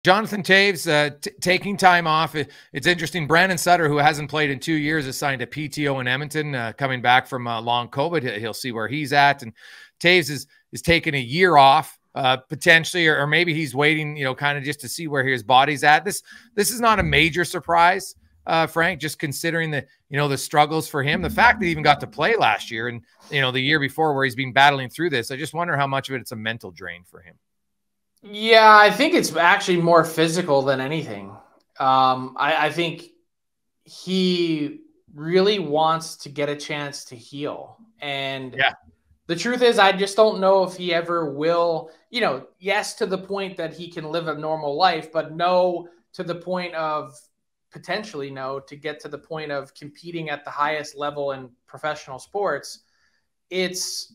Jonathan Toews taking time off. It's interesting. Brandon Sutter, who hasn't played in 2 years, is signed a PTO in Edmonton, coming back from long COVID. He'll see where he's at. And Toews is taking a year off, potentially, or maybe he's waiting, kind of just to see where his body's at. This is not a major surprise, Frank, just considering the struggles for him. The fact that he even got to play last year and, the year before where he's been battling through this, I just wonder how much of it's a mental drain for him. Yeah, I think it's actually more physical than anything. I think he really wants to get a chance to heal. And the truth is, I just don't know if he ever will, yes, to the point that he can live a normal life, but no, to the point of potentially no, to get to the point of competing at the highest level in professional sports. It's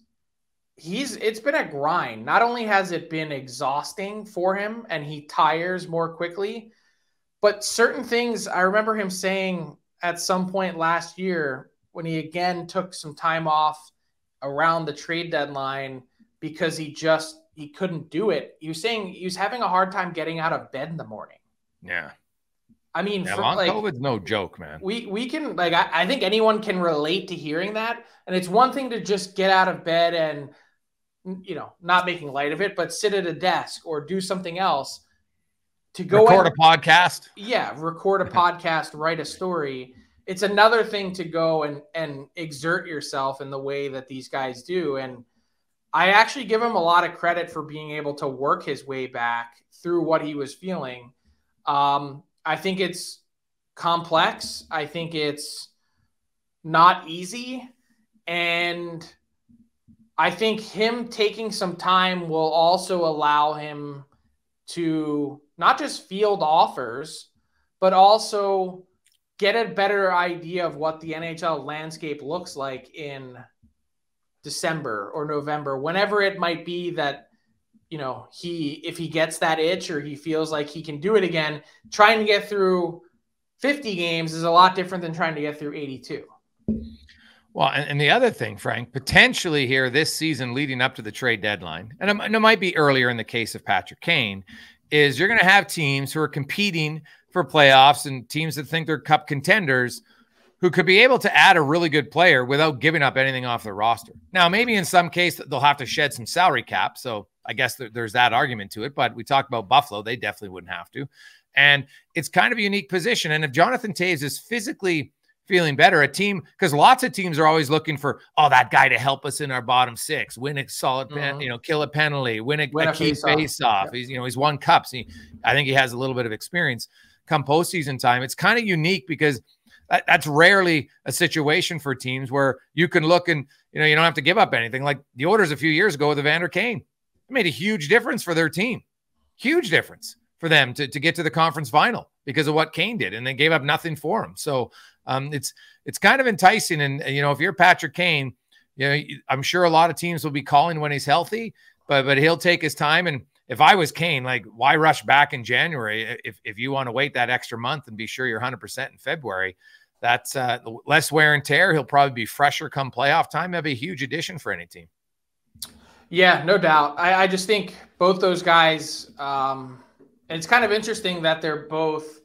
been a grind. Not only has it been exhausting for him and he tires more quickly, but certain things, I remember him saying at some point last year when he again took some time off around the trade deadline because he couldn't do it. He was saying he was having a hard time getting out of bed in the morning. Yeah. I mean, long COVID's no joke, man. We can, I think anyone can relate to hearing that. And it's one thing to just get out of bed and, not making light of it, but sit at a desk or do something else. To go record a podcast. Yeah, record a podcast, write a story. It's another thing to go and exert yourself in the way that these guys do. And I actually give him a lot of credit for being able to work his way back through what he was feeling. I think it's complex. I think it's not easy. And I think him taking some time will also allow him to not just field offers, but also get a better idea of what the NHL landscape looks like in December or November, whenever it might be that, if he gets that itch or he feels like he can do it again. Trying to get through 50 games is a lot different than trying to get through 82. Well, and the other thing, Frank, potentially here this season leading up to the trade deadline, and it might be earlier in the case of Patrick Kane, is you're going to have teams who are competing for playoffs and teams that think they're cup contenders who could be able to add a really good player without giving up anything off their roster. Now, maybe in some case they'll have to shed some salary cap, so I guess there's that argument to it, but we talked about Buffalo. They definitely wouldn't have to. And it's kind of a unique position. And if Jonathan Toews is physically feeling better, a team, because lots of teams are always looking for, that guy to help us in our bottom six, win a solid, kill a penalty, win a key face-off. Yeah. He's won cups. I think he has a little bit of experience come postseason time. It's kind of unique because that's rarely a situation for teams where you can look and, you don't have to give up anything. Like the Oilers a few years ago with Evander Kane. It made a huge difference for their team. Huge difference for them to get to the conference final because of what Kane did, and they gave up nothing for him. So it's kind of enticing. And, if you're Patrick Kane, I'm sure a lot of teams will be calling when he's healthy, but he'll take his time. And if I was Kane, why rush back in January if you want to wait that extra month and be sure you're 100% in February? That's less wear and tear. He'll probably be fresher come playoff time. That'd be a huge addition for any team. Yeah, no doubt. I just think both those guys, and it's kind of interesting that they're both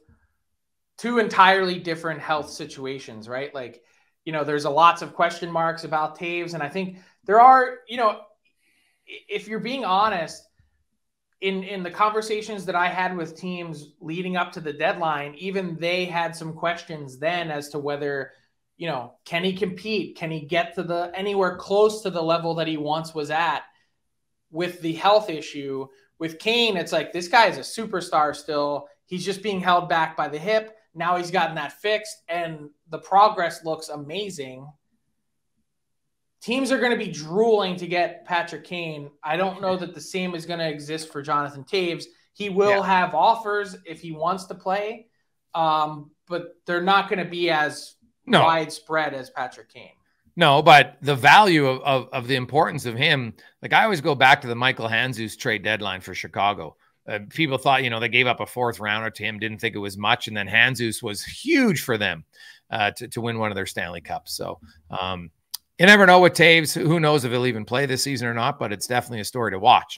two entirely different health situations, right? There's lots of question marks about Toews, and I think there are, if you're being honest, in the conversations that I had with teams leading up to the deadline, even they had some questions then as to whether, can he compete? Can he get to anywhere close to the level that he once was at with the health issue? With Kane, it's like, this guy is a superstar still. He's just being held back by the hip. Now he's gotten that fixed and the progress looks amazing. Teams are going to be drooling to get Patrick Kane. I don't know that the same is going to exist for Jonathan Toews. He will have offers if he wants to play, but they're not going to be as widespread as Patrick Kane. No, but the value of the importance of him, I always go back to the Michael Handzus trade deadline for Chicago. People thought, they gave up a fourth rounder to him, didn't think it was much. And then Handzus was huge for them to win one of their Stanley Cups. So you never know with Toews. Who knows if he'll even play this season or not, but it's definitely a story to watch.